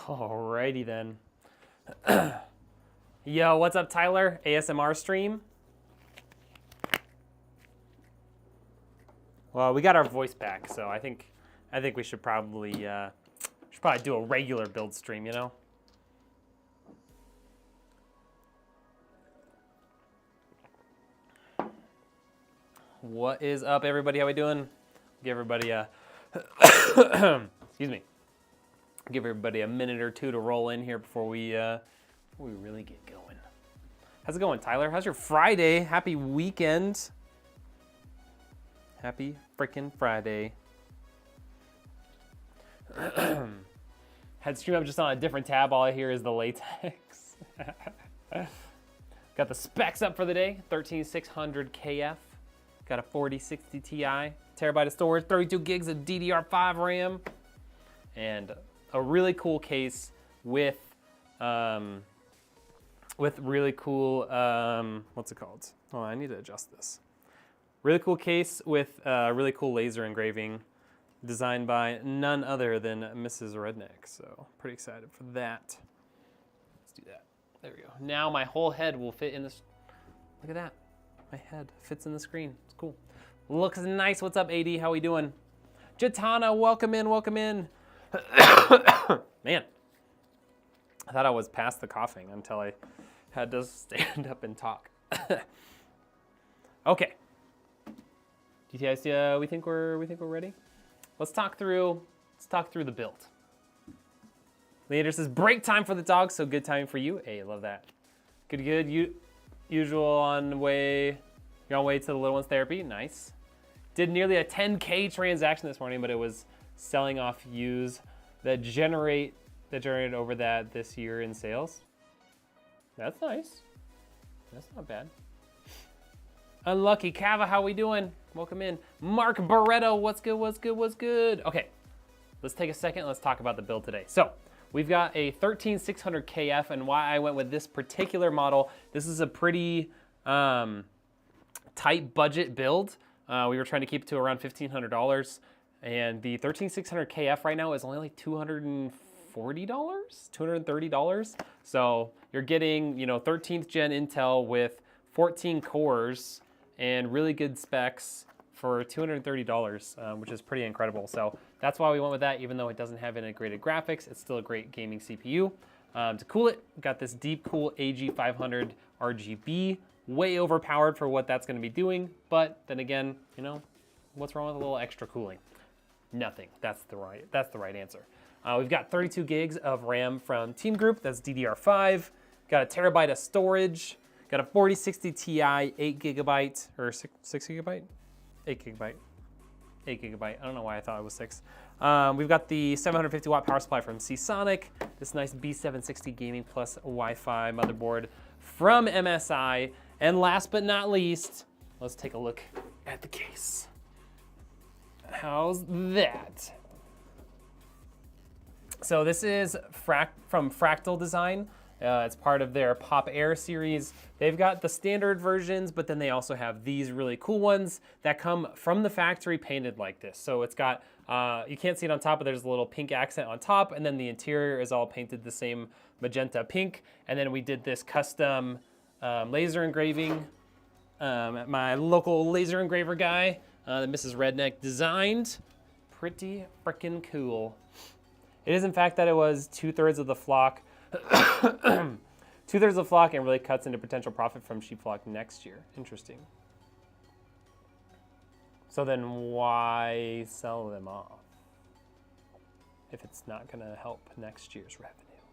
Alrighty then. Yo, what's up, Tyler? ASMR stream? Well, we got our voice back, so I think we should probably do a regular build stream, you know? What is up, everybody? How we doing? Give everybody a excuse me. Give everybody a minute or two to roll in here before we really get going. How's it going, Tyler? How's your Friday? Happy weekend. Happy freaking Friday. Had stream up just on a different tab. All I hear is the latex. Got the specs up for the day. 13600 KF. Got a 4060 Ti. Terabyte of storage. 32 gigs of DDR5 RAM. And a really cool case with really cool, what's it called? Oh, I need to adjust this. Really cool case with really cool laser engraving designed by none other than Mrs. Redneck. So pretty excited for that. Let's do that. There we go. Now my whole head will fit in this. Look at that. My head fits in the screen. It's cool. Looks nice. What's up, AD? How we doing? Jatana, welcome in, welcome in. Man, I thought I was past the coughing until I had to stand up and talk. Okay. GTI, we think we're ready. Let's talk through the build. Leader says break time for the dog, so good timing for you. Hey, love that. Good. Usual on way. You're on way to the little one's therapy. Nice. Did nearly a 10K transaction this morning, but it was selling off used that generated over that this year in sales. That's nice. That's not bad. Unlucky Kava, how we doing? Welcome in. Mark Barretto, what's good? Okay, let's take a second. Let's talk about the build today. So we've got a 13600 KF, and why I went with this particular model. This is a pretty tight budget build. We were trying to keep it to around $1,500. And the 13600 KF right now is only like $240, $230. So you're getting, 13th gen Intel with 14 cores and really good specs for $230, which is pretty incredible. So that's why we went with that, even though it doesn't have integrated graphics. It's still a great gaming CPU. To cool it, we've got this Deep Cool AG500 RGB, way overpowered for what that's going to be doing. But then again, what's wrong with a little extra cooling? Nothing. That's the right answer. We've got 32 gigs of RAM from Team Group. That's DDR5. Got a terabyte of storage. Got a 4060 Ti, 8 gigabyte or 6 gigabyte, 8 gigabyte, 8 gigabyte. I don't know why I thought it was 6. We've got the 750 watt power supply from Seasonic. This nice B760 Gaming Plus Wi-Fi motherboard from MSI. And last but not least, let's take a look at the case. How's that? So this is from Fractal Design. It's part of their Pop Air series. They've got the standard versions, but then they also have these really cool ones that come from the factory painted like this. So it's got, you can't see it on top, but there's a little pink accent on top, and then the interior is all painted the same magenta pink. And then we did this custom laser engraving at my local laser engraver guy that Mrs. Redneck designed. Pretty freaking cool. It is in fact that it was 2/3 of the flock. 2/3 of the flock, and really cuts into potential profit from sheep flock next year. Interesting. So then why sell them off if it's not going to help next year's revenue?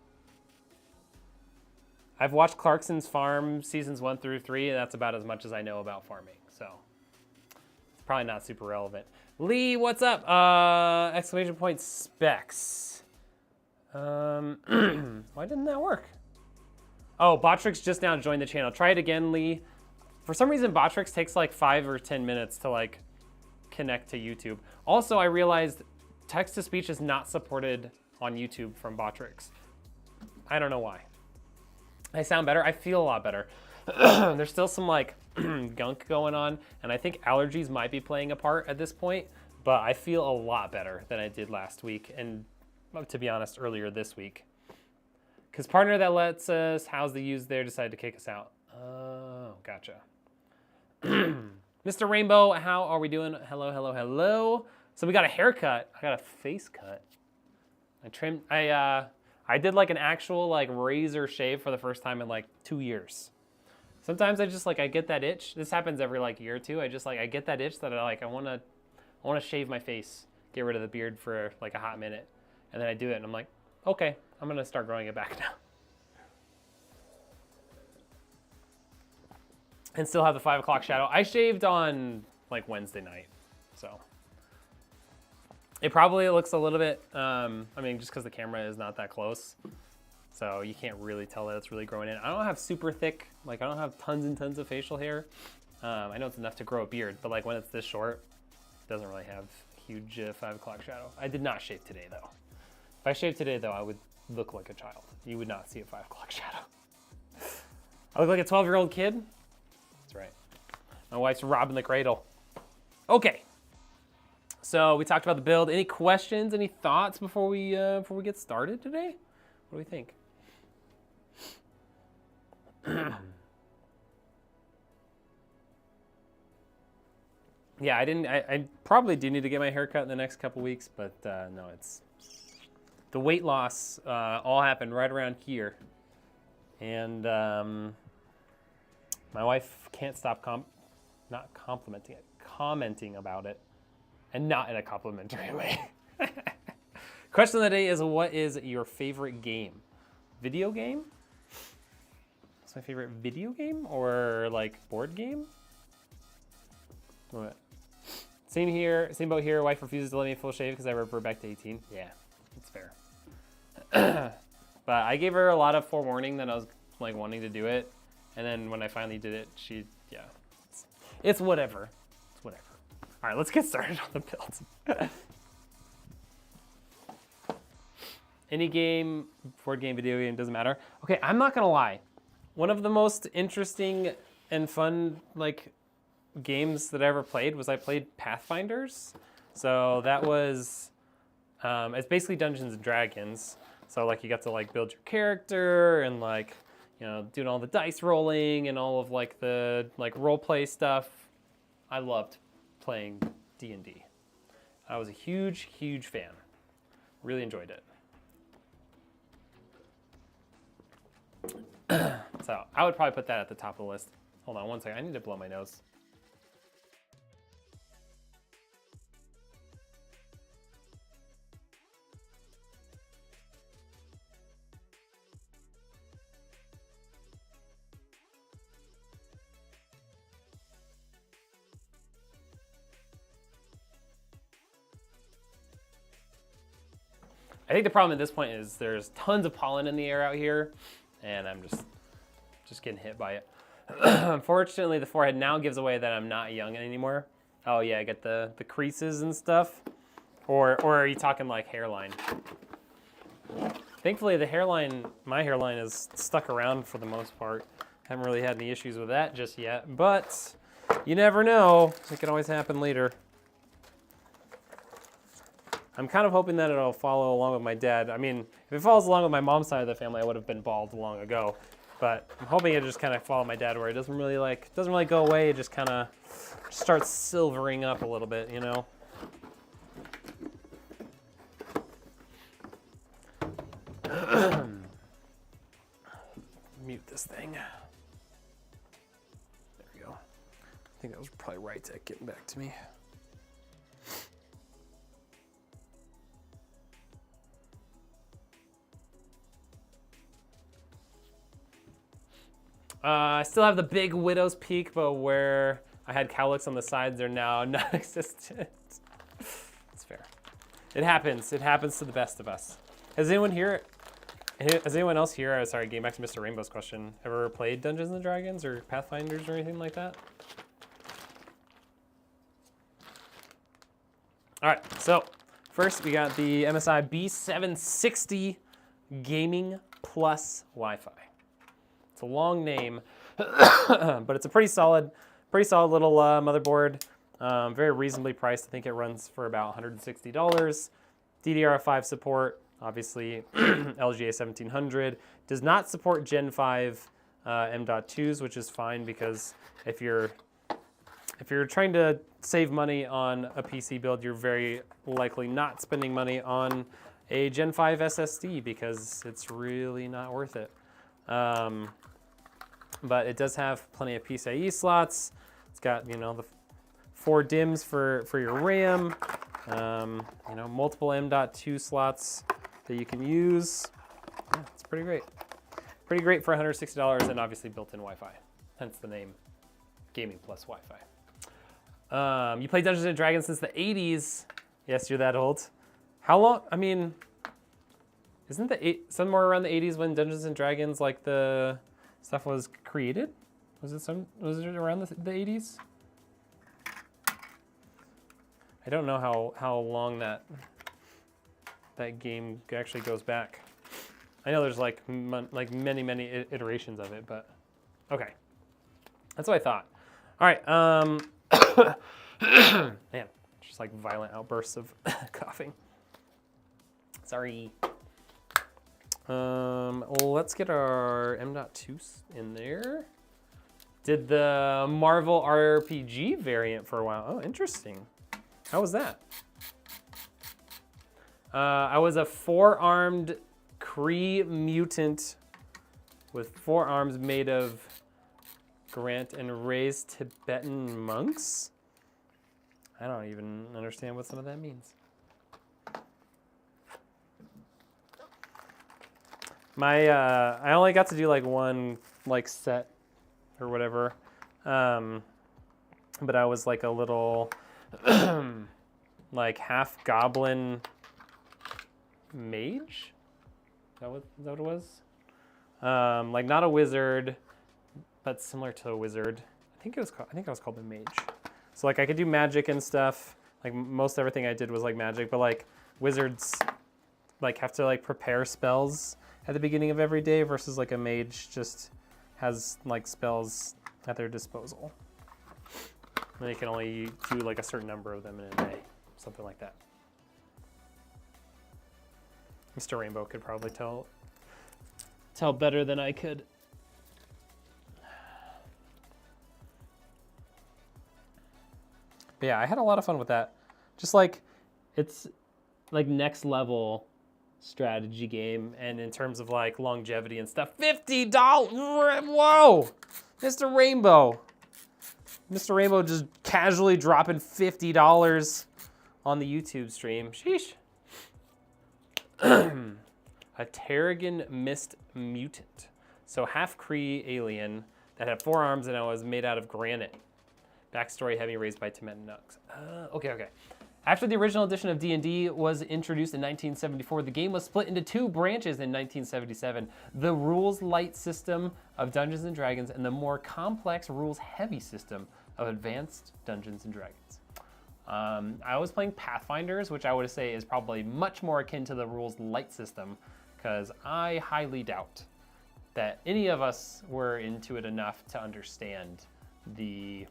I've watched Clarkson's Farm seasons 1 through 3, and that's about as much as I know about farming. So it's probably not super relevant. Lee, what's up? Exclamation point specs. Why didn't that work? Oh, Botrix just now joined the channel. Try it again, Lee. For some reason, Botrix takes like 5 or 10 minutes to like connect to YouTube. Also, I realized text-to-speech is not supported on YouTube from Botrix. I don't know why. I sound better. I feel a lot better. There's still some like gunk going on, and I think allergies might be playing a part at this point, but I feel a lot better than I did last week, and to be honest, earlier this week. Because partner that lets us house the used there decided to kick us out. Oh, gotcha. Mr. Rainbow, how are we doing? Hello, hello, hello. So we got a haircut. I got a face cut. I did like an actual like razor shave for the first time in like 2 years. Sometimes I get that itch. This happens every like year or two. I get that itch that I want to shave my face, get rid of the beard for like a hot minute. And then I do it and I'm like, okay, I'm going to start growing it back now. And still have the 5 o'clock shadow. I shaved on like Wednesday night, so it probably looks a little bit, I mean, just because the camera is not that close, so you can't really tell that it's really growing in. I don't have super thick, like I don't have tons and tons of facial hair. I know it's enough to grow a beard, but like when it's this short, it doesn't really have huge 5 o'clock shadow. I did not shave today though. If I shaved today though, I would look like a child. You would not see a 5 o'clock shadow. I look like a 12-year-old kid. That's right. My wife's robbing the cradle. Okay. So we talked about the build. Any questions, any thoughts before we get started today? What do we think? Yeah, I probably do need to get my hair cut in the next couple weeks, but no, it's the weight loss all happened right around here, and my wife can't stop commenting about it, and not in a complimentary way. Question of the day is, what is your favorite game? Video game? What's my favorite video game or like board game? What? Same here, same boat here. Wife refuses to let me full shave because I revert back to 18. Yeah, that's fair. But I gave her a lot of forewarning that I was like wanting to do it. And then when I finally did it, yeah, it's whatever. It's whatever. All right, let's get started on the build. Any game, board game, video game, doesn't matter. Okay, I'm not gonna lie. One of the most interesting and fun like games that I ever played was I played Pathfinders. So that was, it's basically Dungeons and Dragons. So like you got to like build your character and like, you know, doing all the dice rolling and all of like the like role play stuff. I loved playing D&D. I was a huge, huge fan. Really enjoyed it. So I would probably put that at the top of the list. Hold on one second, I need to blow my nose. I think the problem at this point is there's tons of pollen in the air out here, and I'm just getting hit by it. Unfortunately, the forehead now gives away that I'm not young anymore. Oh yeah, I get the creases and stuff. Or are you talking like hairline? Thankfully, the hairline, my hairline is stuck around for the most part. Haven't really had any issues with that just yet, but you never know. It can always happen later. I'm kind of hoping that it'll follow along with my dad. I mean, if it follows along with my mom's side of the family, I would have been bald long ago. But I'm hoping it just kind of follow my dad where it doesn't really go away. It just kind of starts silvering up a little bit, you know? Mute this thing. There we go. I think that was probably right at getting back to me. I still have the big widow's peak, but where I had cowlicks on the sides, they're now non-existent. It's fair. It happens. It happens to the best of us. Has anyone else here, sorry, getting back to Mr. Rainbow's question, ever played Dungeons and Dragons or Pathfinders or anything like that? All right, so first we got the MSI B760 Gaming Plus Wi-Fi. It's a long name, but it's a pretty solid little motherboard. Very reasonably priced. I think it runs for about $160. DDR5 support. obviously LGA 1700. Does not support Gen 5 M.2s, which is fine because if you're trying to save money on a PC build, you're very likely not spending money on a Gen 5 SSD because it's really not worth it. But it does have plenty of PCIe slots. It's got, you know, the 4 DIMMs for your RAM, you know, multiple M.2 slots that you can use. Yeah, it's pretty great. Pretty great for $160 and obviously built-in Wi-Fi, hence the name Gaming Plus Wi-Fi. You play Dungeons & Dragons since the 80s. Yes, you're that old. How long? I mean, isn't somewhere around the 80s when Dungeons & Dragons, like the stuff was created? Was it around the 80s? I don't know how long that game actually goes back. I know there's like many iterations of it, but okay. That's what I thought. All right. Man, just like violent outbursts of coughing. Sorry. Let's get our M.2 in there. Did the Marvel RPG variant for a while. Oh, interesting. How was that? I was a 4-armed Kree mutant with 4 arms made of Grant and Ray's Tibetan monks. I don't even understand what some of that means. I only got to do like one set or whatever, but I was like a little like half goblin mage. Is that what it was? Like not a wizard, but similar to a wizard. I think I was called the mage. So like I could do magic and stuff. Like most everything I did was like magic, but like wizards like have to like prepare spells at the beginning of every day versus like a mage just has like spells at their disposal. And they can only do like a certain number of them in a day, something like that. Mr. Rainbow could probably tell better than I could. But yeah, I had a lot of fun with that. Just like, it's like next level strategy game, and in terms of like longevity and stuff, $50, whoa! Mr. Rainbow just casually dropping $50 on the YouTube stream, sheesh. A Terrigan Mist Mutant. So half Kree alien that had 4 arms and I was made out of granite. Backstory, heavy raised by Tibetan monks. Okay. After the original edition of D&D was introduced in 1974, the game was split into 2 branches in 1977. The rules light system of Dungeons & Dragons and the more complex rules heavy system of Advanced Dungeons & Dragons. I was playing Pathfinders, which I would say is probably much more akin to the rules light system, because I highly doubt that any of us were into it enough to understand the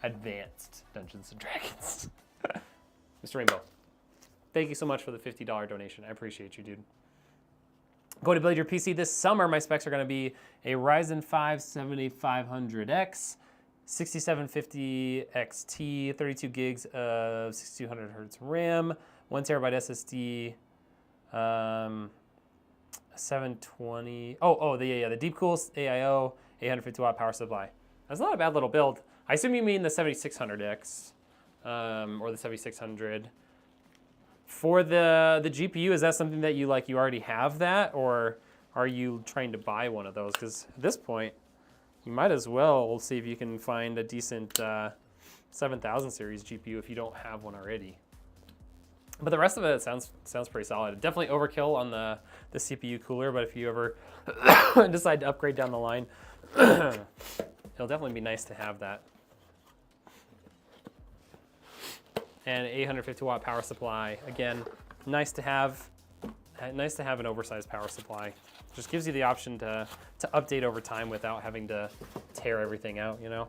Advanced Dungeons & Dragons. Mr. Rainbow, thank you so much for the $50 donation. I appreciate you, dude. Going to build your PC this summer. My specs are going to be a Ryzen 5 7500X, 6750 XT, 32 gigs of 6200 hertz RAM, 1 terabyte SSD, 720. The Deepcool AIO 850 watt power supply. That's not a bad little build. I assume you mean the 7600X or the 7600. For the GPU, is that something that you like? You already have that, or are you trying to buy one of those? Because at this point, you might as well see if you can find a decent 7000 series GPU if you don't have one already. But the rest of it sounds pretty solid. Definitely overkill on the CPU cooler, but if you ever decide to upgrade down the line, it'll definitely be nice to have that. And 850 watt power supply. Again, nice to have an oversized power supply. Just gives you the option to update over time without having to tear everything out, you know?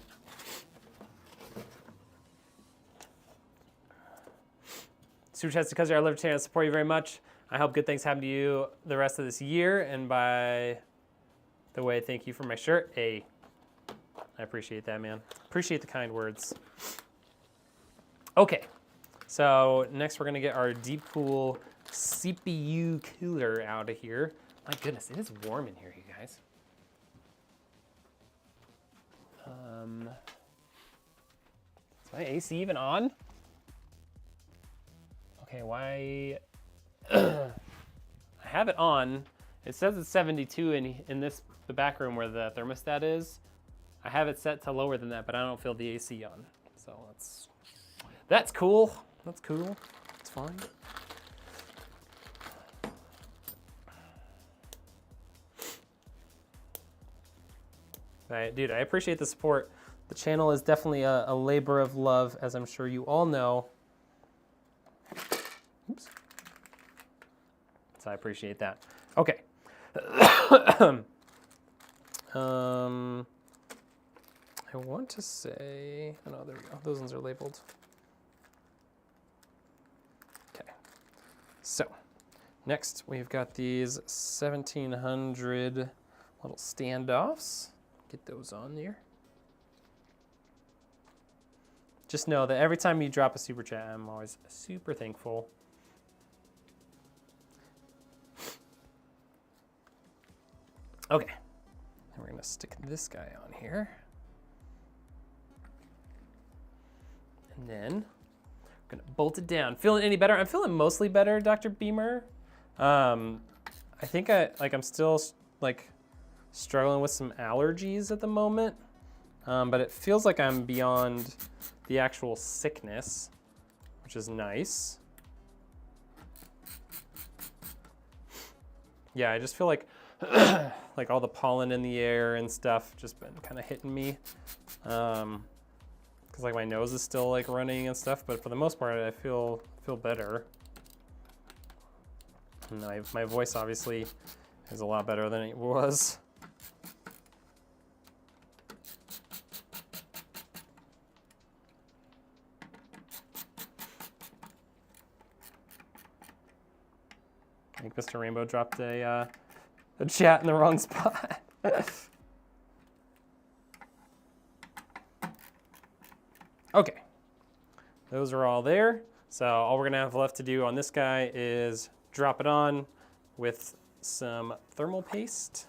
Super chats to Cuzzer, I love your channel, support you very much. I hope good things happen to you the rest of this year. And by the way, thank you for my shirt. Hey, I appreciate that, man. Appreciate the kind words. Okay, so next we're gonna get our Deep Cool CPU cooler out of here. My goodness, it is warm in here, you guys. Is my AC even on? Okay, why? I have it on. It says it's 72 in the back room where the thermostat is. I have it set to lower than that, but I don't feel the AC on. So that's cool. That's cool. It's fine. All right, dude, I appreciate the support. The channel is definitely a labor of love, as I'm sure you all know. Oops. So I appreciate that. Okay. I want to say, oh no, there we go. Those ones are labeled. Okay. So next we've got these 1700 little standoffs. Get those on there. Just know that every time you drop a super chat, I'm always super thankful. Okay, and we're gonna stick this guy on here. And then we're gonna bolt it down. Feeling any better? I'm feeling mostly better, Dr. Beamer. I think I'm still like struggling with some allergies at the moment, but it feels like I'm beyond the actual sickness, which is nice. Yeah, I just feel like like all the pollen in the air and stuff just been kind of hitting me. Cause like my nose is still like running and stuff, but for the most part I feel better. And my voice obviously is a lot better than it was. I think Mr. Rainbow dropped a chat in the wrong spot. Okay, those are all there. So all we're gonna have left to do on this guy is drop it on with some thermal paste.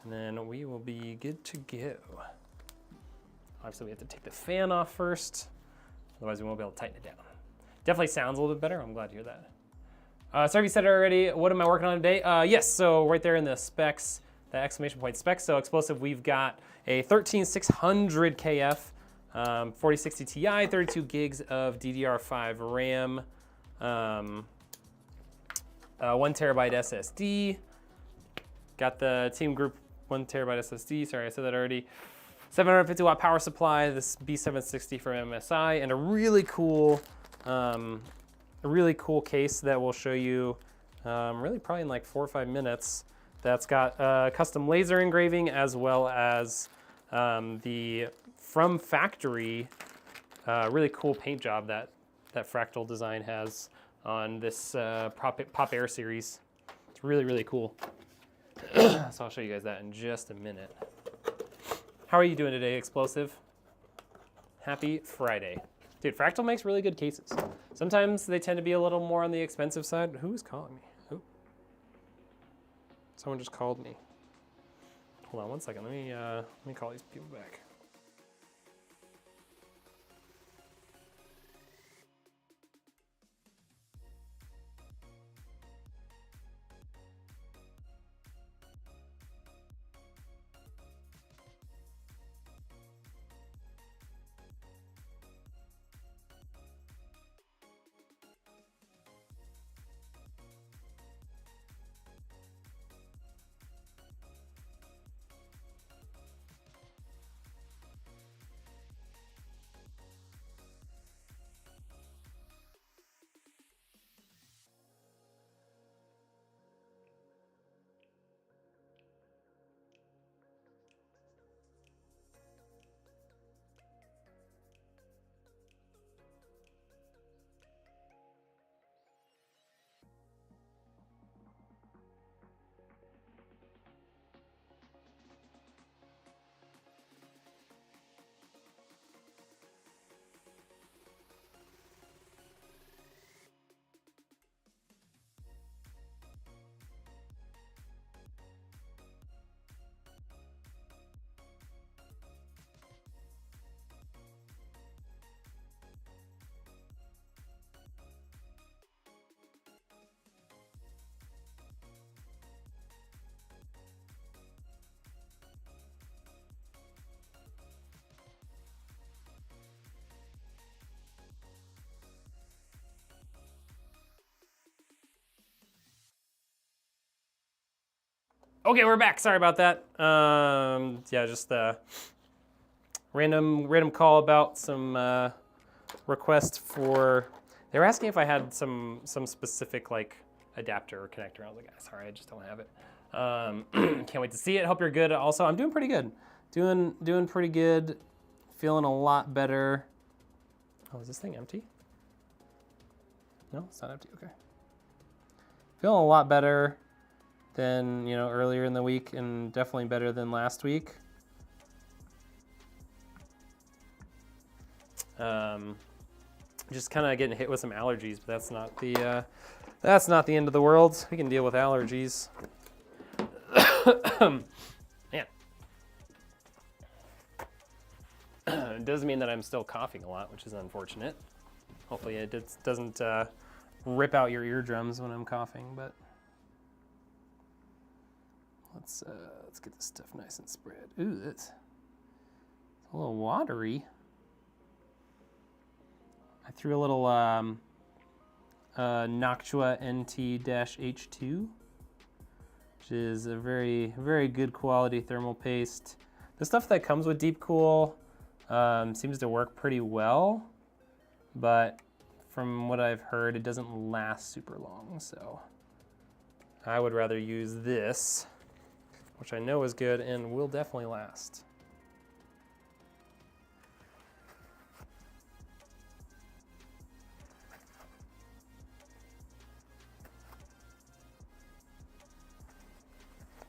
And then we will be good to go. Obviously we have to take the fan off first, otherwise we won't be able to tighten it down. Definitely sounds a little bit better, I'm glad to hear that. Sorry if you said it already, what am I working on today? Yes, so right there in the specs, the exclamation point specs, so explosive, we've got a 13600 KF, 4060 Ti, 32 gigs of DDR5 RAM, 1 terabyte SSD, got the Team Group 1 terabyte SSD, sorry I said that already, 750 watt power supply, this B760 from MSI, and a really cool case that will show you really probably in like 4 or 5 minutes. That's got custom laser engraving as well as the from factory really cool paint job that Fractal Design has on this Pop Air series. It's really, really cool. So I'll show you guys that in just a minute. How are you doing today, Explosive? Happy Friday. Dude, Fractal makes really good cases. Sometimes they tend to be a little more on the expensive side. Who is calling me? Who? Someone just called me. Hold on one second. Let me call these people back. Okay, we're back. Sorry about that. Yeah, just a random call about some request for. They were asking if I had some specific like adapter or connector. I was like, sorry, I just don't have it. Can't wait to see it. Hope you're good. Also, I'm doing pretty good. Doing pretty good. Feeling a lot better. Oh, is this thing empty? No, it's not empty. Okay. Feeling a lot better than earlier in the week, and definitely better than last week. Just kind of getting hit with some allergies, but that's not the end of the world. We can deal with allergies. Man. It does mean that I'm still coughing a lot, which is unfortunate. Hopefully it doesn't rip out your eardrums when I'm coughing, but let's get this stuff nice and spread. Ooh, it's a little watery. I threw a little Noctua NT-H2, which is a very, very good quality thermal paste. The stuff that comes with Deep Cool seems to work pretty well, but from what I've heard, it doesn't last super long, so I would rather use this, which I know is good and will definitely last.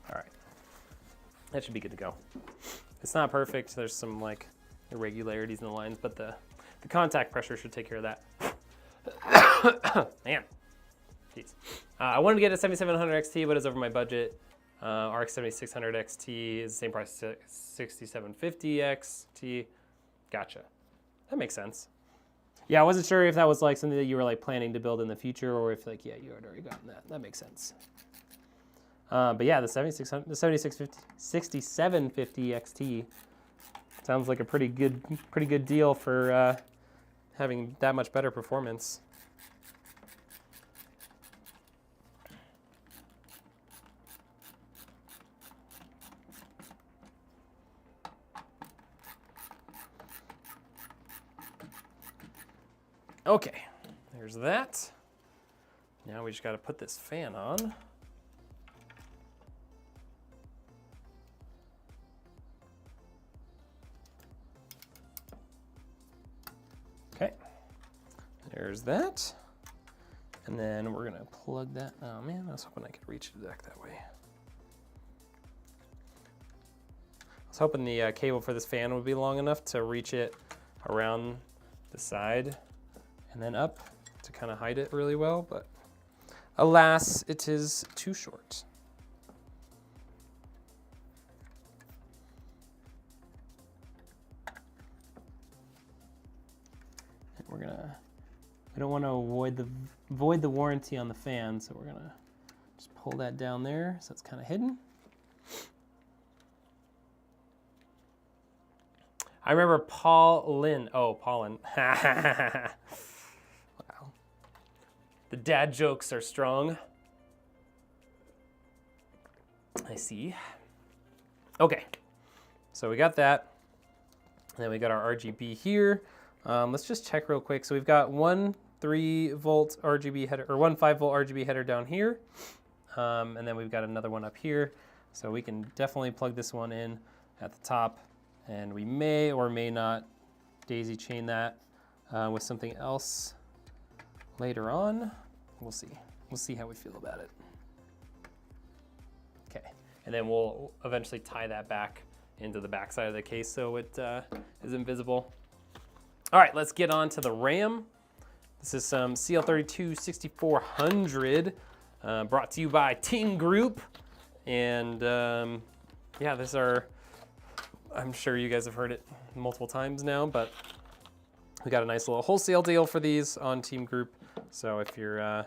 All right, that should be good to go. It's not perfect. There's some like irregularities in the lines, but the contact pressure should take care of that. Man, jeez. I wanted to get a 7700 XT, but it's over my budget. RX 7600 XT is the same price as 6750 XT. Gotcha. That makes sense. Yeah, I wasn't sure if that was like something that you were like planning to build in the future, or if like, yeah, you had already gotten that. That makes sense. But yeah, the 6750 XT sounds like a pretty good deal for having that much better performance. Okay, there's that. Now we just got to put this fan on. Okay, there's that. And then we're gonna plug that. Oh man, I was hoping I could reach the deck that way. I was hoping the cable for this fan would be long enough to reach it around the side and then up to kind of hide it really well, but alas, it is too short. And we don't want to void the warranty on the fan, so we're gonna just pull that down there so it's kind of hidden. I remember Paulin. Oh, Paulin. Wow. The dad jokes are strong. I see. Okay, so we got that. And then we got our RGB here. Let's just check real quick. So we've got one 3-volt RGB header, or one 5-volt RGB header down here. And then we've got another one up here. So we can definitely plug this one in at the top. And we may or may not daisy chain that with something else later on. We'll see. We'll see how we feel about it. Okay, and then we'll eventually tie that back into the back side of the case so it is invisible. All right, let's get on to the RAM. This is some CL32-6400 brought to you by Team Group. And yeah, this is our, I'm sure you guys have heard it multiple times now, but we got a nice little wholesale deal for these on Team Group. So if you're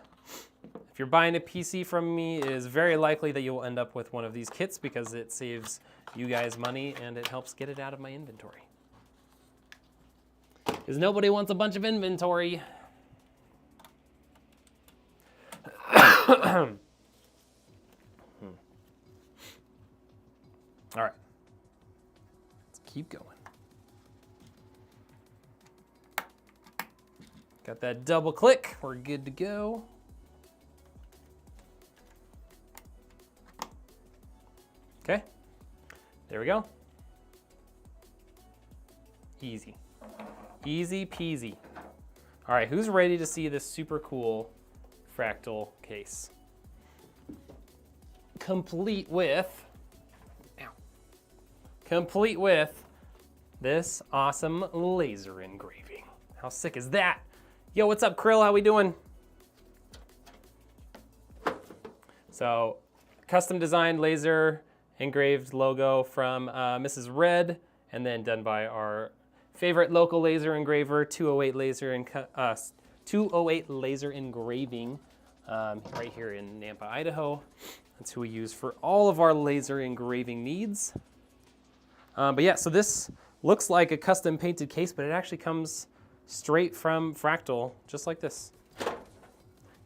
buying a PC from me, it is very likely that you will end up with one of these kits because it saves you guys money and it helps get it out of my inventory. Because nobody wants a bunch of inventory. Got that double click, we're good to go. Okay, there we go. Easy. Easy peasy. All right, who's ready to see this super cool Fractal case? Complete with this awesome laser engraving. How sick is that? Yo, what's up, Krill? How we doing? So, custom designed laser engraved logo from Mrs. Red, and then done by our favorite local laser engraver, 208 Laser Engraving, right here in Nampa, Idaho. That's who we use for all of our laser engraving needs. But yeah, so this looks like a custom painted case, but it actually comes straight from Fractal, just like this.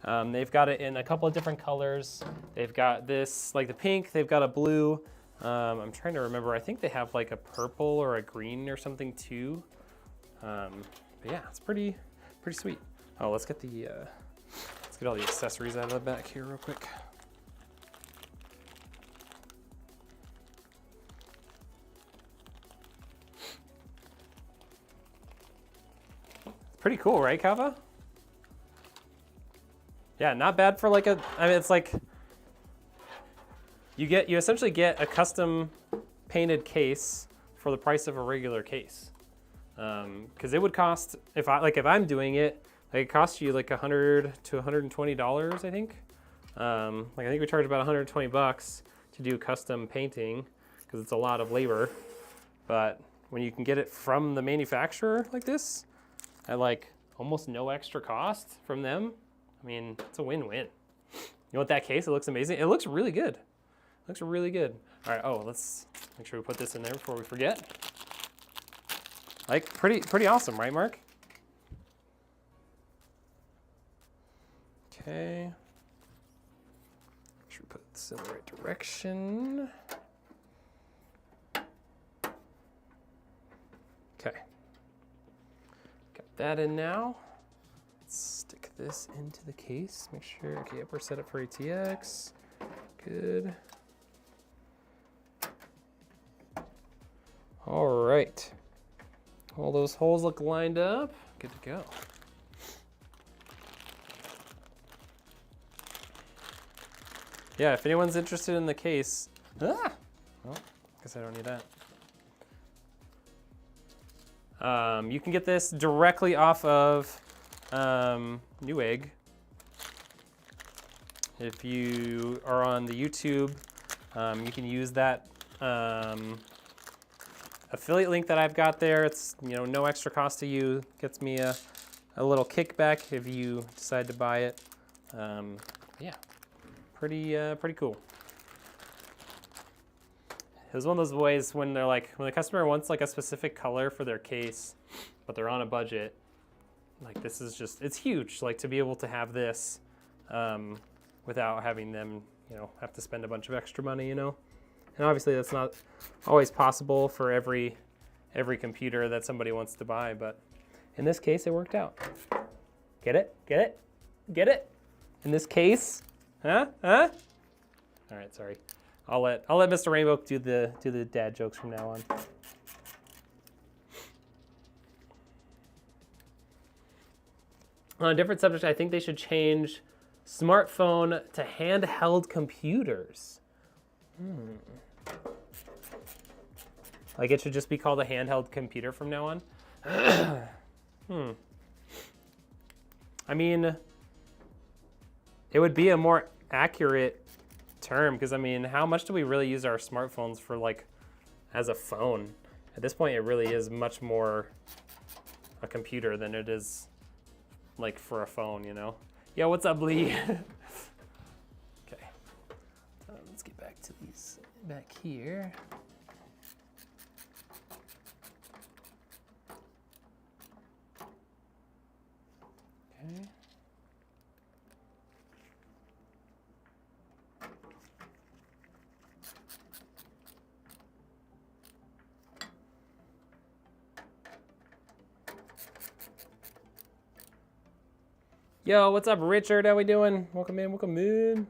They've got it in a couple of different colors. They've got this, like the pink, they've got a blue. I'm trying to remember, I think they have like a purple or a green or something too. But yeah, it's pretty sweet. Oh, let's get all the accessories out of the back here real quick. Pretty cool, right, Kava? Yeah, not bad for like I mean, it's like you essentially get a custom painted case for the price of a regular case. Because it would cost, if I'm doing it, like it costs you like $100 to $120, I think. Like I think we charge about 120 bucks to do custom painting because it's a lot of labor. But when you can get it from the manufacturer like this, at like almost no extra cost from them, I mean, it's a win-win. You want that case? It looks amazing. It looks really good. It looks really good. All right, oh, let's make sure we put this in there before we forget. Like, pretty awesome, right, Mark? Okay. Make sure we put this in the right direction. Okay. Got that in now. Let's stick this into the case. Make sure, okay, yep, we're set up for ATX. Good. All right. All those holes look lined up. Good to go. Yeah, if anyone's interested in the case, well, guess I don't need that. You can get this directly off of Newegg. If you are on the YouTube, you can use that affiliate link that I've got there. It's no extra cost to you. Gets me a little kickback if you decide to buy it. Yeah, pretty cool. It was one of those ways when they're like, when the customer wants like a specific color for their case, but they're on a budget. Like this is just, it's huge. Like to be able to have this without having them, have to spend a bunch of extra money, And obviously that's not always possible for every computer that somebody wants to buy, but in this case it worked out. Get it? Get it? Get it? In this case? Huh? All right, sorry. I'll let Mr. Rainbow do the dad jokes from now on. On a different subject, I think they should change smartphone to handheld computers. Like it should just be called a handheld computer from now on. I mean, it would be a more accurate term because I mean, how much do we really use our smartphones for like as a phone? At this point, it really is much more a computer than it is like for a phone, Yeah, what's up, Lee? Okay. Let's get back to these back here. Okay. Yo, what's up, Richard? How we doing? Welcome in, welcome in.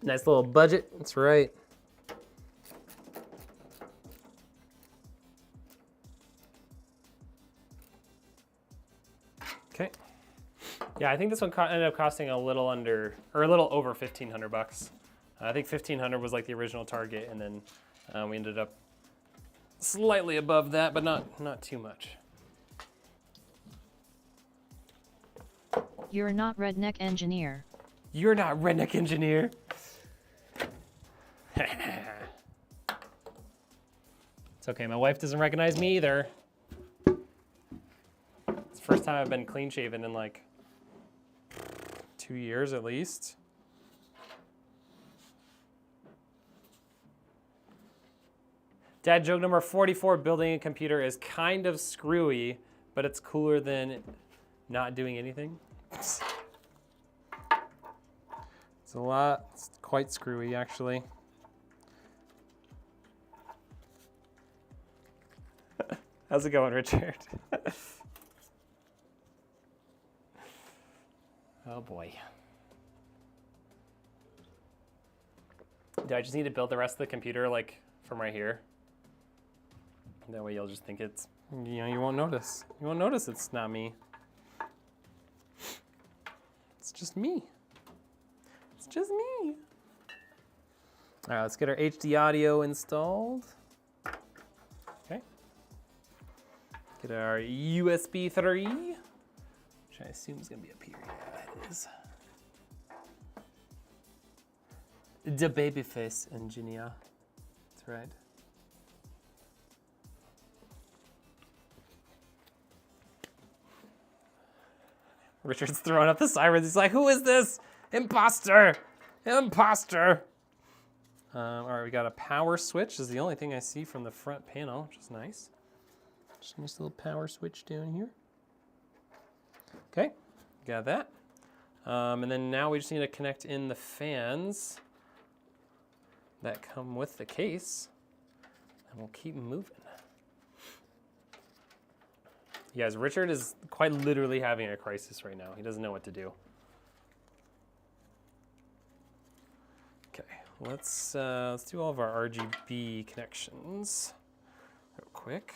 Nice little budget, that's right. Okay. Yeah, I think this one ended up costing a little under, or a little over 1,500 bucks. I think 1,500 was like the original target, and then we ended up slightly above that, but not too much. You're not redneck engineer. You're not redneck engineer. It's okay, my wife doesn't recognize me either. It's the first time I've been clean shaven in like 2 years at least. Dad joke number 44, building a computer is kind of screwy, but it's cooler than not doing anything. It's quite screwy actually. How's it going, Richard? Oh boy. Do I just need to build the rest of the computer like from right here? That way you'll just think it's, you won't notice. You won't notice it's not me. It's just me. It's just me. All right, let's get our HD audio installed. Okay. Get our USB 3, which I assume is gonna be up here. Yeah, it is. The babyface engineer. That's right. Richard's throwing up the sirens. He's like, who is this? Imposter! Imposter! All right, we got a power switch. This is the only thing I see from the front panel, which is nice. Just a nice little power switch down here. Okay, got that. And then now we just need to connect in the fans that come with the case, and we'll keep moving. You guys, Richard is quite literally having a crisis right now. He doesn't know what to do. Okay, let's do all of our RGB connections real quick.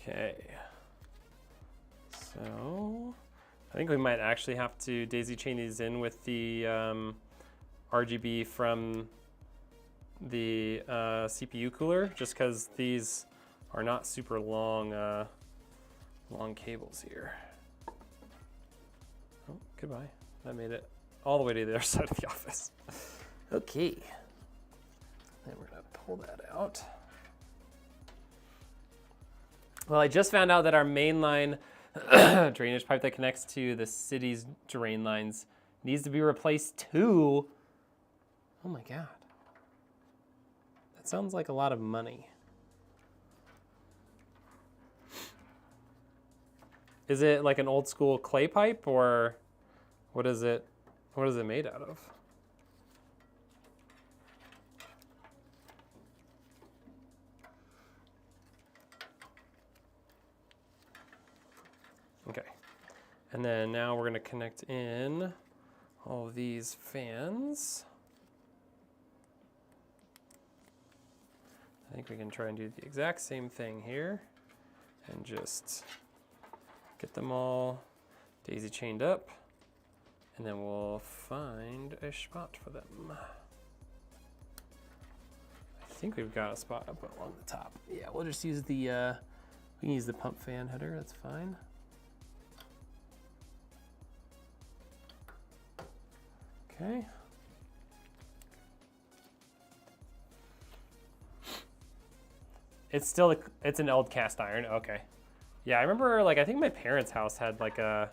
Okay, so I think we might actually have to daisy chain these in with the RGB from the CPU cooler, just because these are not super long, long cables here. Oh, goodbye. That made it all the way to the other side of the office. Okay, then we're gonna pull that out. Well, I just found out that our mainline drainage pipe that connects to the city's drain lines needs to be replaced too. Oh my God. That sounds like a lot of money. Is it like an old school clay pipe, or what is it? What is it made out of? Okay, and then now we're gonna connect in all of these fans. I think we can try and do the exact same thing here and just get them all daisy chained up, and then we'll find a spot for them. I think we've got a spot up along the top. Yeah, we'll just use the, we can use the pump fan header, that's fine. Okay. It's still, it's an old cast iron, okay. Yeah, I remember, like, I think my parents' house had like a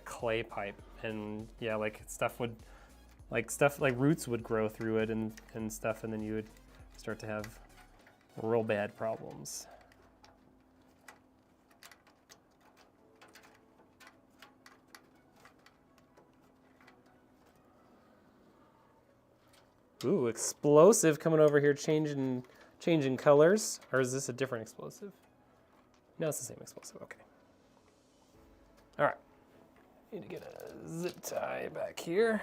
clay pipe, and yeah, like stuff like roots would grow through it and stuff, and then you would start to have real bad problems. Ooh, explosive coming over here, changing colors. Or is this a different explosive? No, it's the same explosive, okay. All right, need to get a zip tie back here.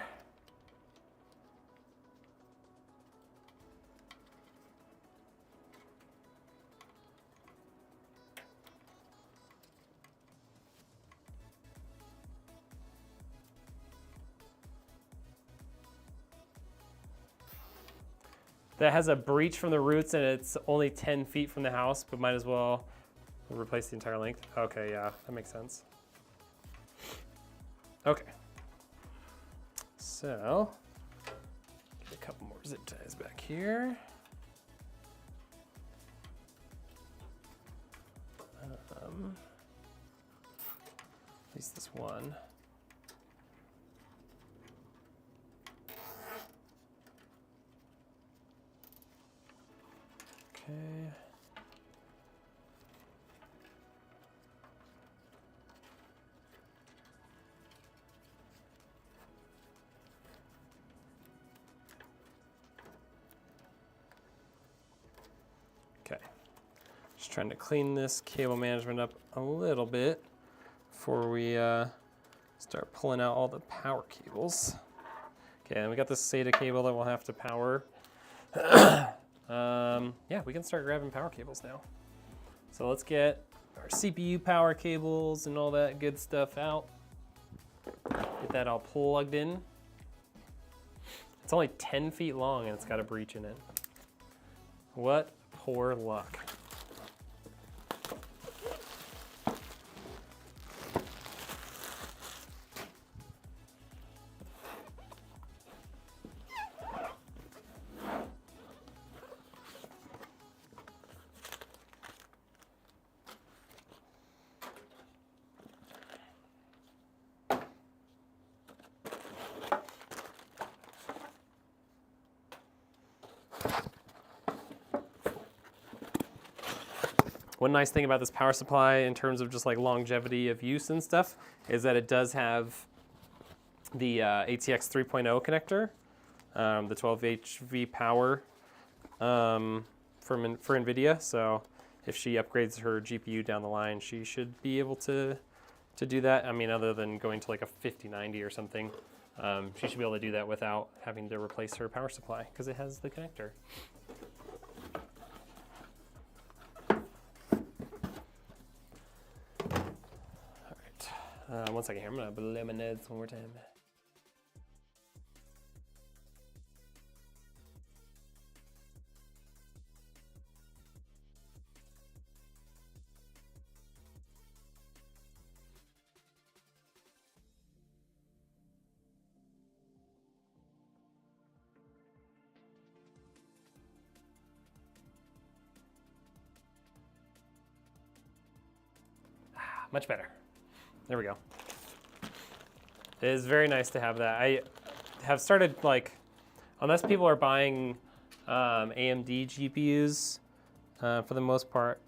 That has a breach from the roots and it's only 10 feet from the house, but might as well replace the entire length. Okay, yeah, that makes sense. Okay. So, get a couple more zip ties back here. At least this one. Okay. Okay. Just trying to clean this cable management up a little bit before we start pulling out all the power cables. Okay, and we got this SATA cable that we'll have to power. Yeah, we can start grabbing power cables now. So let's get our CPU power cables and all that good stuff out. Get that all plugged in. It's only 10 feet long and it's got a breach in it. What poor luck. One nice thing about this power supply in terms of just like longevity of use and stuff is that it does have the ATX 3.0 connector, the 12 HV power for Nvidia. So if she upgrades her GPU down the line, she should be able to do that. I mean, other than going to like a 5090 or something, she should be able to do that without having to replace her power supply because it has the connector. One second here, I'm gonna blow my nose one more time. Much better. There we go. It is very nice to have that. I have started, like, unless people are buying AMD GPUs, for the most part,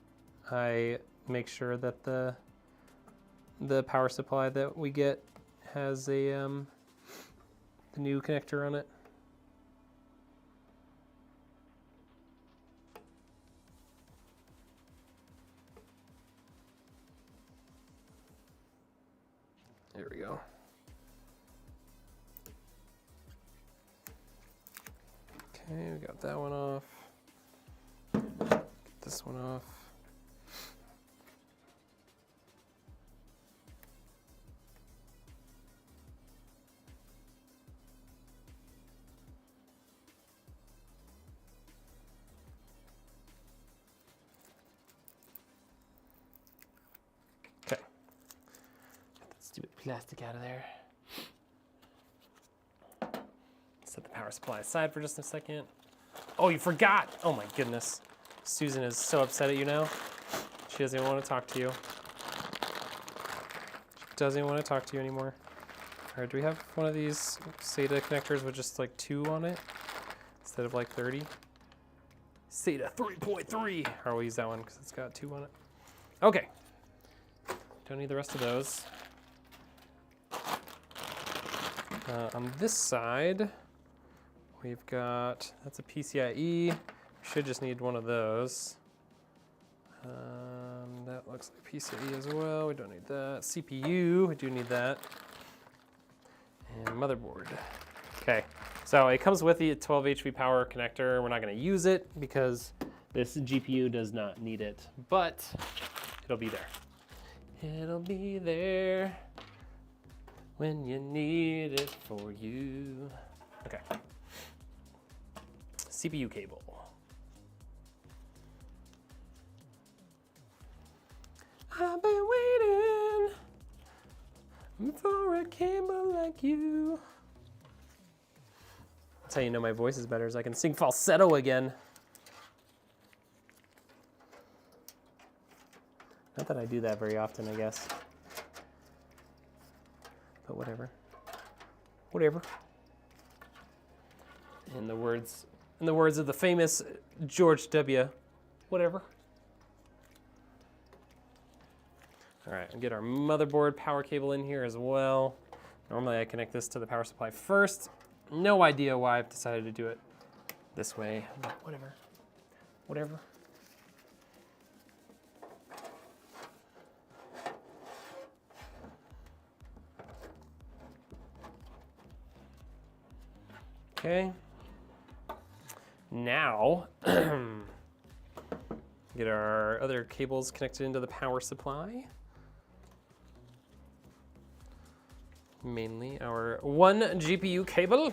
I make sure that the power supply that we get has a the new connector on it. There we go. Okay, we got that one off. Get this one off. plastic out of there. Set the power supply aside for just a second. Oh, you forgot! Oh my goodness. Susan is so upset at you now. She doesn't even want to talk to you. She doesn't even want to talk to you anymore. All right, do we have one of these SATA connectors with just like 2 on it instead of like 30? SATA 3.3. Or we'll use that one because it's got 2 on it. Okay. Don't need the rest of those. On this side, we've got, that's a PCIe. Should just need one of those. That looks like PCIe as well. We don't need that. CPU, we do need that. And motherboard. Okay, so it comes with the 12 HV power connector. We're not gonna use it because this GPU does not need it, but it'll be there. It'll be there when you need it for you. Okay. CPU cable. I've been waiting for a cable like you. That's how you know my voice is better, is I can sing falsetto again. Not that I do that very often, I guess. But whatever. Whatever. In the words of the famous George W. Whatever. All right, we'll get our motherboard power cable in here as well. Normally I connect this to the power supply first. No idea why I've decided to do it this way, but whatever. Whatever. Okay. Now, get our other cables connected into the power supply. Mainly our one GPU cable.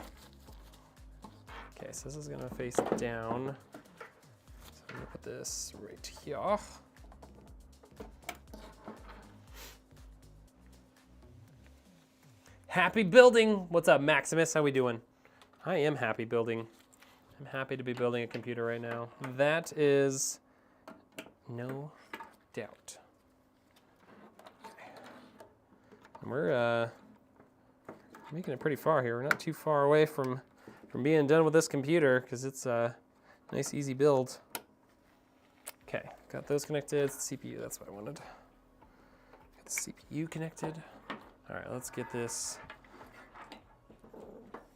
Okay, so this is gonna face down. So I'm gonna put this right here. Happy building. What's up, Maximus? How we doing? I am happy building. I'm happy to be building a computer right now. That is no doubt. Okay. And we're making it pretty far here. We're not too far away from being done with this computer because it's a nice, easy build. Okay, got those connected. It's the CPU, that's what I wanted. Got the CPU connected. All right, let's get this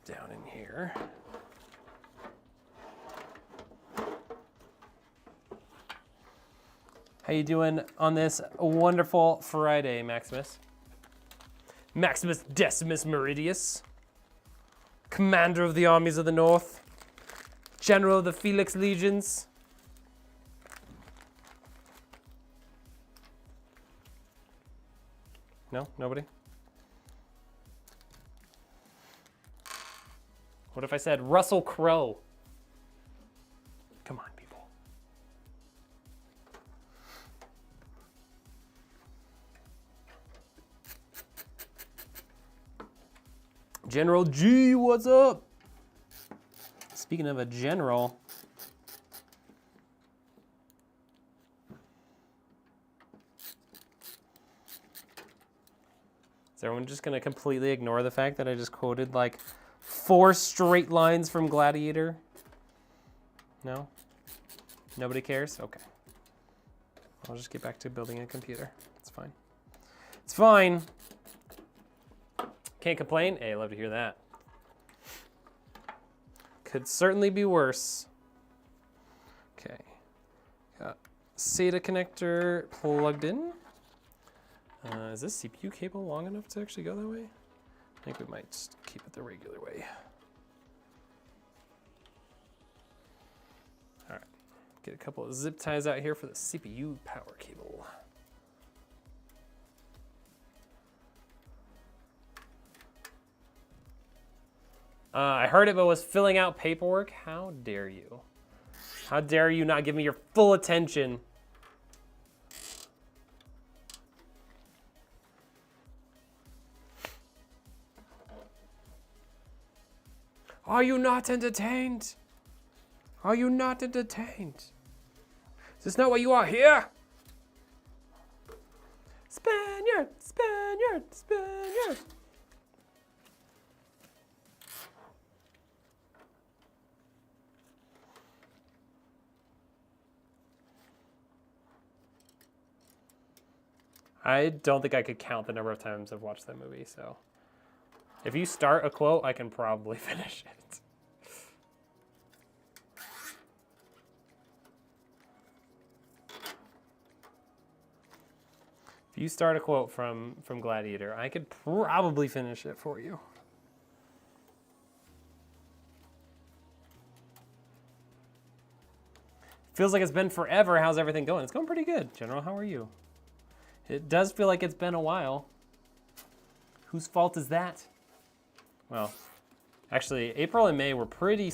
down in here. How you doing on this wonderful Friday, Maximus? Maximus Decimus Meridius, Commander of the Armies of the North, General of the Felix Legions. No? Nobody? What if I said Russell Crowe? Come on, people. General G, what's up? Speaking of a general, is everyone just gonna completely ignore the fact that I just quoted like 4 straight lines from Gladiator? No? Nobody cares? Okay. I'll just get back to building a computer. It's fine. It's fine. Can't complain? Hey, I love to hear that. Could certainly be worse. Okay. Got SATA connector plugged in. Is this CPU cable long enough to actually go that way? I think we might just keep it the regular way. All right. Get a couple of zip ties out here for the CPU power cable. I heard it, but was filling out paperwork. How dare you? How dare you not give me your full attention? Are you not entertained? Are you not entertained? Is this not why you are here? Spaniard, Spaniard, Spaniard. I don't think I could count the number of times I've watched that movie, so. If you start a quote, I can probably finish it. If you start a quote from Gladiator, I could probably finish it for you. Feels like it's been forever. How's everything going? It's going pretty good, General. How are you? It does feel like it's been a while. Whose fault is that? Well, actually, April and May were pretty...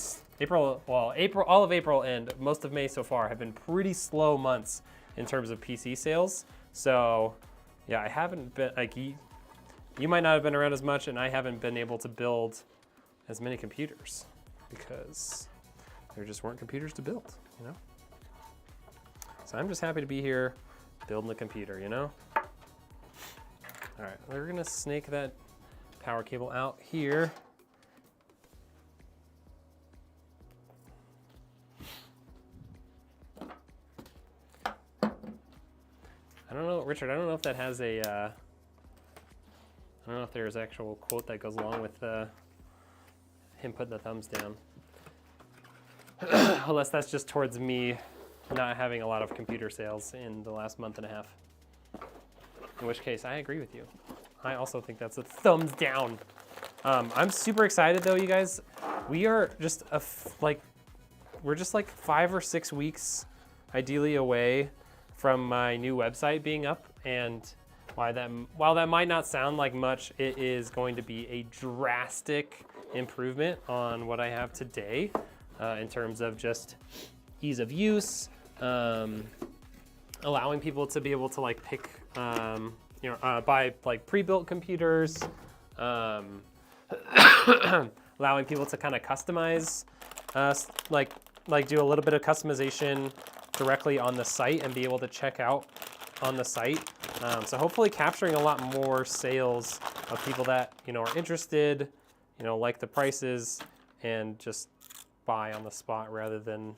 all of April and most of May so far have been pretty slow months in terms of PC sales. So, yeah, I haven't been... Like, you might not have been around as much, and I haven't been able to build as many computers because there just weren't computers to build, you know? So I'm just happy to be here building the computer, you know? All right, we're gonna snake that power cable out here. I don't know, Richard, I don't know if that has a, I don't know if there's an actual quote that goes along with him putting the thumbs down. Unless that's just towards me not having a lot of computer sales in the last month and a half. In which case, I agree with you. I also think that's a thumbs down. I'm super excited though, you guys. We are just we're just like 5 or 6 weeks, ideally, away from my new website being up. And while that might not sound like much, it is going to be a drastic improvement on what I have today in terms of just ease of use, allowing people to be able to like pick, buy like pre-built computers, allowing people to kind of customize, like do a little bit of customization directly on the site and be able to check out on the site. So hopefully capturing a lot more sales of people that, are interested, like the prices and just buy on the spot rather than,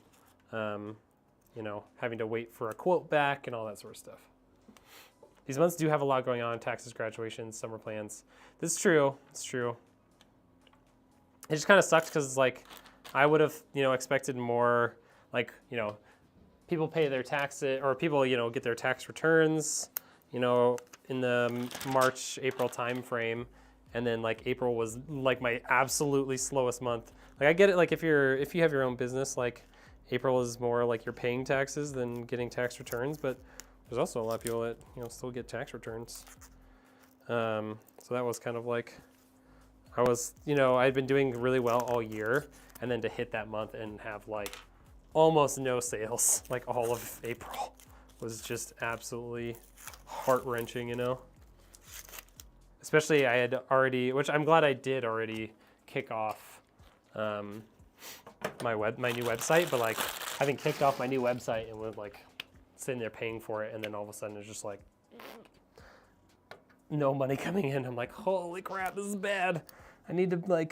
having to wait for a quote back and all that sort of stuff. These months do have a lot going on: taxes, graduations, summer plans. This is true. It's true. It just kind of sucks because like I would have, expected more. Like, people pay their taxes, or people, get their tax returns, in the March, April time frame, and then like April was like my absolutely slowest month. Like I get it. Like if you have your own business, like April is more like you're paying taxes than getting tax returns, but there's also a lot of people that, still get tax returns. So that was kind of like, I was, I'd been doing really well all year, and then to hit that month and have like almost no sales, like all of April, was just absolutely heart-wrenching, Especially I had already, which I'm glad I did already kick off my new website, but like having kicked off my new website and was like sitting there paying for it, and then all of a sudden it's just like no money coming in. I'm like, holy crap, this is bad. I need to pay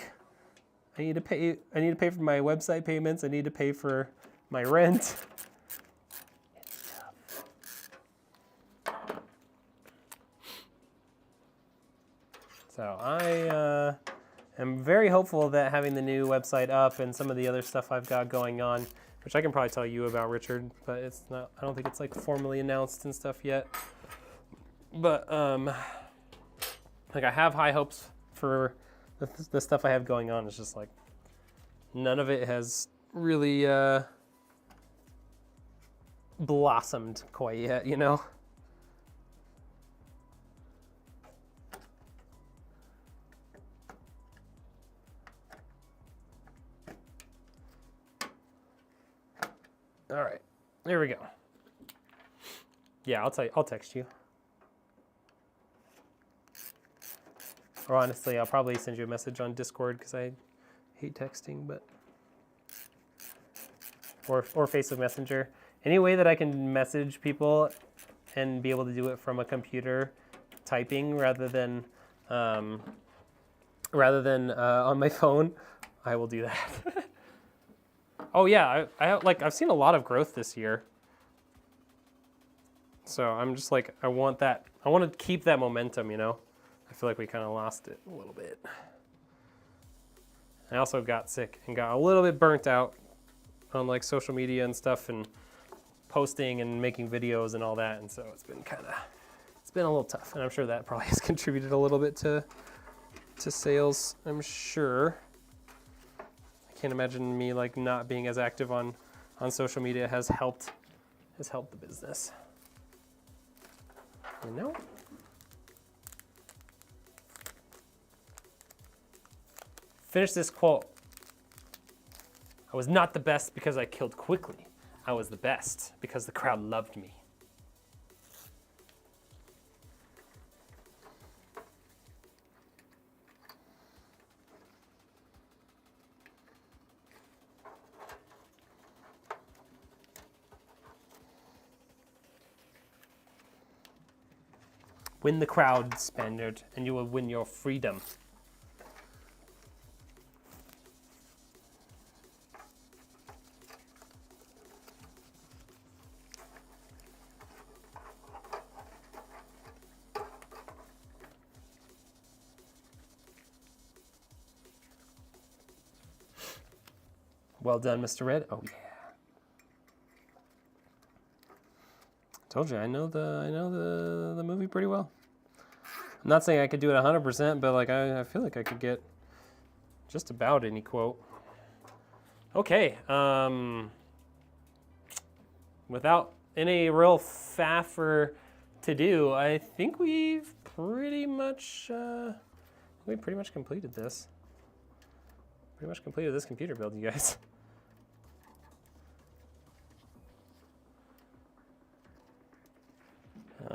for my website payments. I need to pay for my rent. So I am very hopeful that having the new website up and some of the other stuff I've got going on, which I can probably tell you about, Richard, but it's not, I don't think it's like formally announced and stuff yet. But like I have high hopes for the stuff I have going on. It's just like none of it has really blossomed quite yet, All right, there we go. Yeah, I'll text you. Or honestly, I'll probably send you a message on Discord because I hate texting, but or Facebook Messenger. Any way that I can message people and be able to do it from a computer, typing rather than on my phone, I will do that. Oh yeah, I've seen a lot of growth this year. So I'm just like, I want to keep that momentum, you know? I feel like we kind of lost it a little bit. I also got sick and got a little bit burnt out on like social media and stuff and posting and making videos and all that. And so it's been a little tough. And I'm sure that probably has contributed a little bit to sales, I'm sure. I can't imagine me like not being as active on social media has helped the business. You know? Finish this quote. I was not the best because I killed quickly. I was the best because the crowd loved me. Win the crowd, Spaniard, and you will win your freedom. Well done, Mr. Red. Oh yeah. Told you, I know the movie pretty well. I'm not saying I could do it 100%, but like I feel like I could get just about any quote. Okay. Without any real faff or to do, I think we've pretty much completed this. Pretty much completed this computer build, you guys.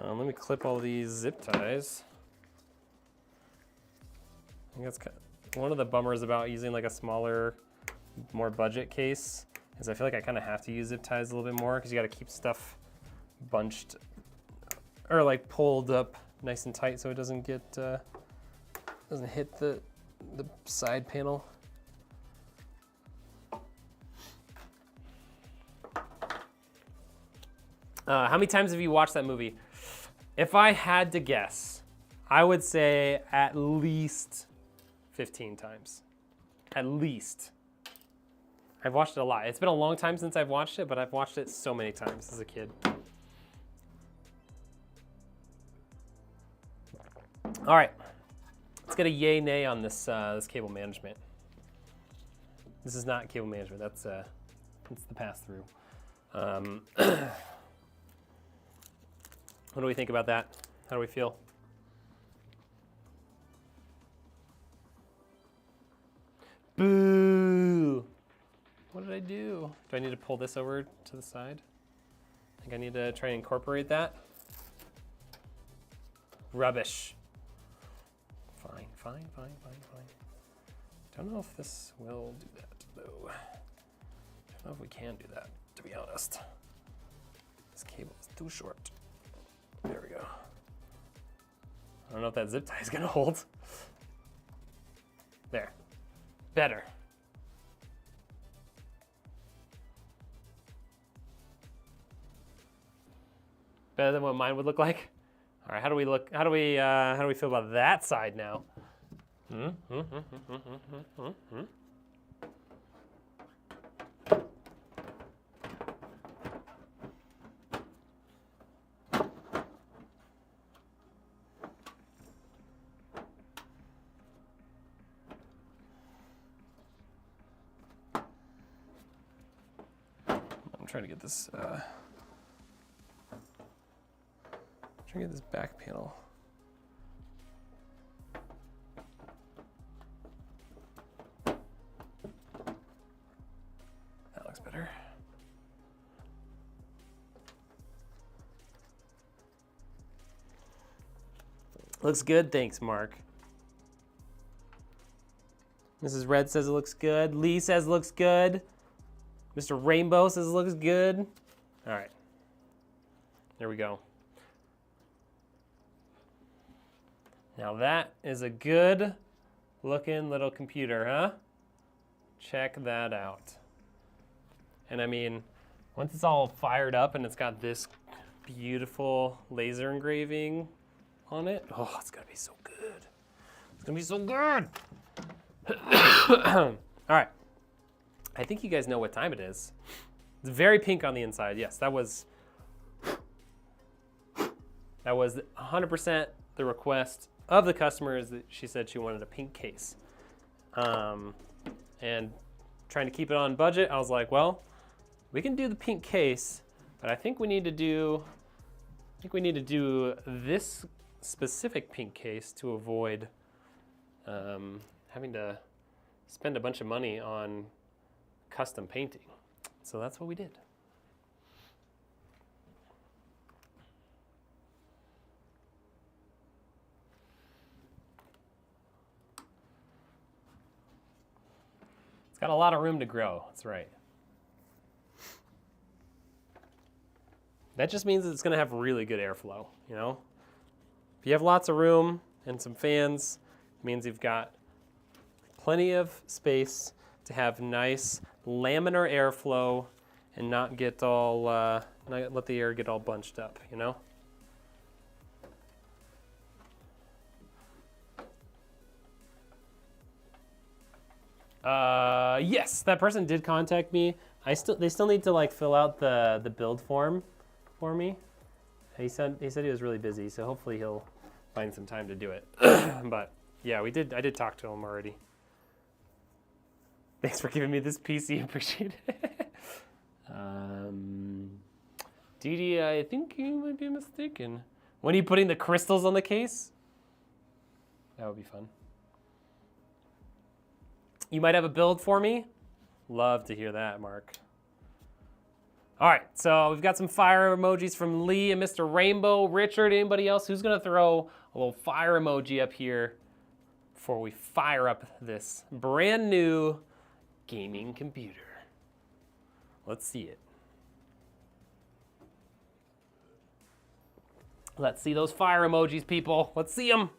Let me clip all these zip ties. I think that's one of the bummers about using like a smaller, more budget case is I feel like I kind of have to use zip ties a little bit more because you got to keep stuff bunched or like pulled up nice and tight so it doesn't get doesn't hit the side panel. How many times have you watched that movie? If I had to guess, I would say at least 15 times. At least. I've watched it a lot. It's been a long time since I've watched it, but I've watched it so many times as a kid. All right, let's get a yay nay on this this cable management. This is not cable management. That's the pass through. What do we think about that? How do we feel? Boo! What did I do? Do I need to pull this over to the side? I think I need to try and incorporate that. Rubbish. Fine. Don't know if this will do that, though. Don't know if we can do that, to be honest. This cable is too short. There we go. I don't know if that zip tie is gonna hold. There. Better. Better than what mine would look like? All right, how do we look? How do we feel about that side now? I'm trying to get this back panel. That looks better. Looks good, thanks, Mark. Mrs. Red says it looks good. Lee says it looks good. Mr. Rainbow says it looks good. All right. There we go. Now that is a good looking little computer, huh? Check that out. And I mean, once it's all fired up and it's got this beautiful laser engraving on it, oh, it's gonna be so good. It's gonna be so good. All right. I think you guys know what time it is. It's very pink on the inside. Yes, that was 100% the request of the customers. That she said she wanted a pink case. And trying to keep it on budget, I was like, well, we can do the pink case, but I think we need to do this specific pink case to avoid having to spend a bunch of money on custom painting. So that's what we did. It's got a lot of room to grow, that's right. That just means that it's gonna have really good airflow, you know? If you have lots of room and some fans, it means you've got plenty of space to have nice laminar airflow and not get all, not let the air get all bunched up, you know? Yes, that person did contact me. They still need to like fill out the build form for me. He said he was really busy, so hopefully he'll find some time to do it. But yeah, I did talk to him already. Thanks for giving me this PC, appreciate it. Didi, I think you might be mistaken. When are you putting the crystals on the case? That would be fun. You might have a build for me? Love to hear that, Mark. All right, so we've got some fire emojis from Lee and Mr. Rainbow. Richard, anybody else? Who's gonna throw a little fire emoji up here before we fire up this brand new gaming computer? Let's see it. Let's see those fire emojis, people. Let's see them.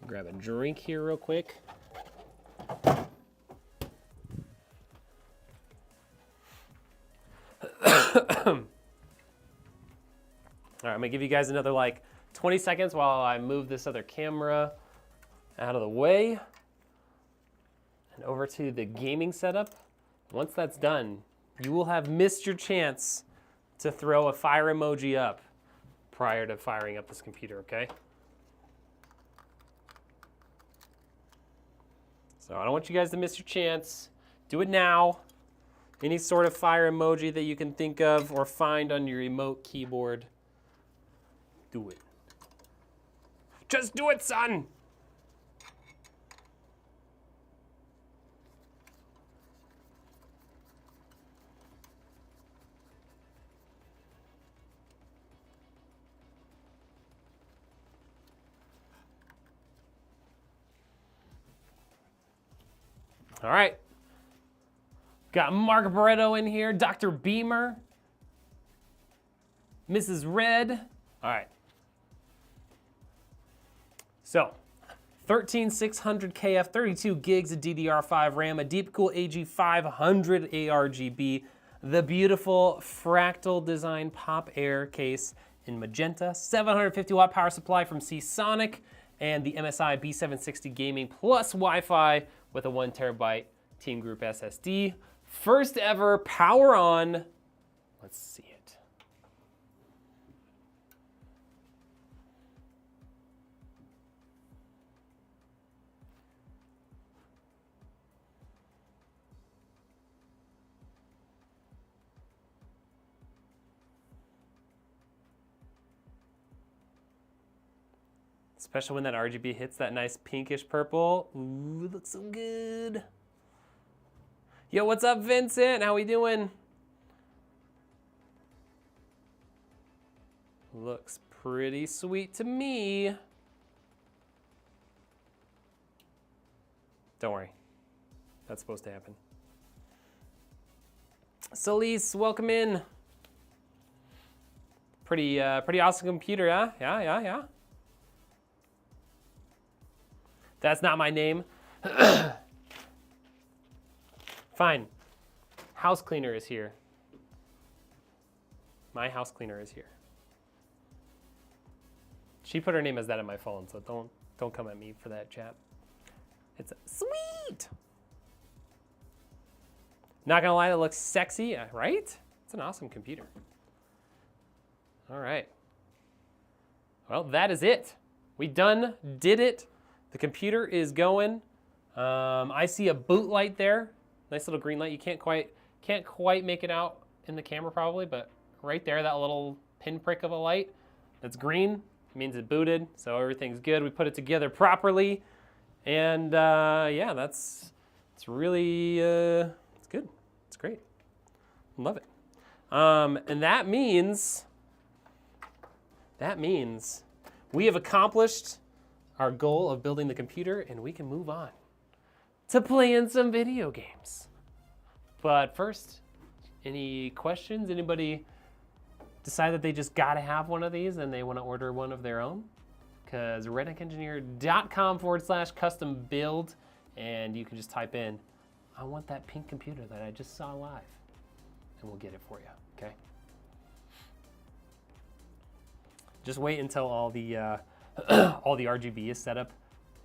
Grab a drink here real quick. All right, I'm gonna give you guys another like 20 seconds while I move this other camera out of the way and over to the gaming setup. Once that's done, you will have missed your chance to throw a fire emoji up prior to firing up this computer, okay? So I don't want you guys to miss your chance. Do it now. Any sort of fire emoji that you can think of or find on your remote keyboard, do it. Just do it, son! All right. Got Mark Barretto in here, Dr. Beamer, Mrs. Red. All right. So, 13600 KF, 32 gigs of DDR5 RAM, a Deepcool AG500 ARGB, the beautiful Fractal Design Pop Air case in magenta, 750 watt power supply from Seasonic, and the MSI B760 Gaming plus Wi-Fi with a 1 terabyte Team Group SSD. First ever power on. Let's see it. Especially when that RGB hits that nice pinkish purple. Ooh, it looks so good. Yo, what's up, Vincent? How we doing? Looks pretty sweet to me. Don't worry. That's supposed to happen. Celise, welcome in. Pretty awesome computer, huh? Yeah. That's not my name. Fine. House cleaner is here. My house cleaner is here. She put her name as that in my phone, so don't come at me for that, chat. It's sweet. Not gonna lie, it looks sexy, right? It's an awesome computer. All right. Well, that is it. We did it. The computer is going. I see a boot light there. Nice little green light. You can't quite make it out in the camera probably, but right there, that little pinprick of a light that's green means it booted, so everything's good. We put it together properly, and yeah, it's really it's good. It's great. Love it. And that means we have accomplished our goal of building the computer, and we can move on to playing some video games. But first, any questions? Anybody decide that they just gotta have one of these and they wanna order one of their own? Because redneckengineer.com/custom build, and you can just type in, I want that pink computer that I just saw live, and we'll get it for you, okay? Just wait until all the RGB is set up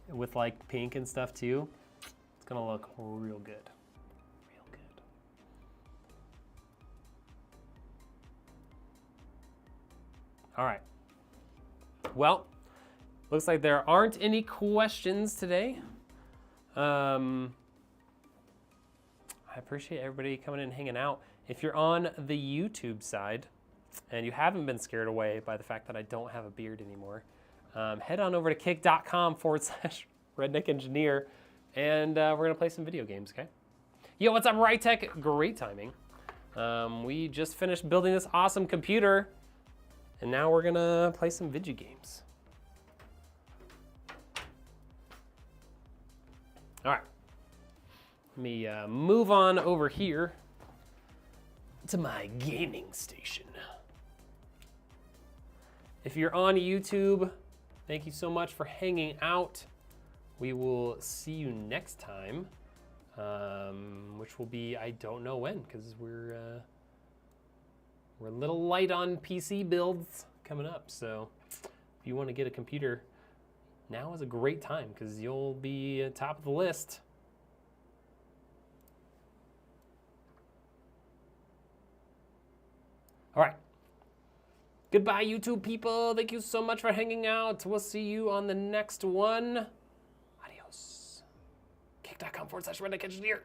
with like pink and stuff too. It's gonna look real good. Real good. All right. Well, looks like there aren't any questions today. I appreciate everybody coming in and hanging out. If you're on the YouTube side and you haven't been scared away by the fact that I don't have a beard anymore, head on over to kick.com/redneckengineer, and we're gonna play some video games, okay? Yo, what's up, Rytech? Great timing. We just finished building this awesome computer, and now we're gonna play some video games. All right, let me move on over here to my gaming station. If you're on YouTube, thank you so much for hanging out. We will see you next time, which will be, I don't know when, because we're a little light on PC builds coming up. So if you want to get a computer, now is a great time because you'll be at top of the list. All right. Goodbye, YouTube people. Thank you so much for hanging out. We'll see you on the next one. Adios. Kick.com/redneckengineer.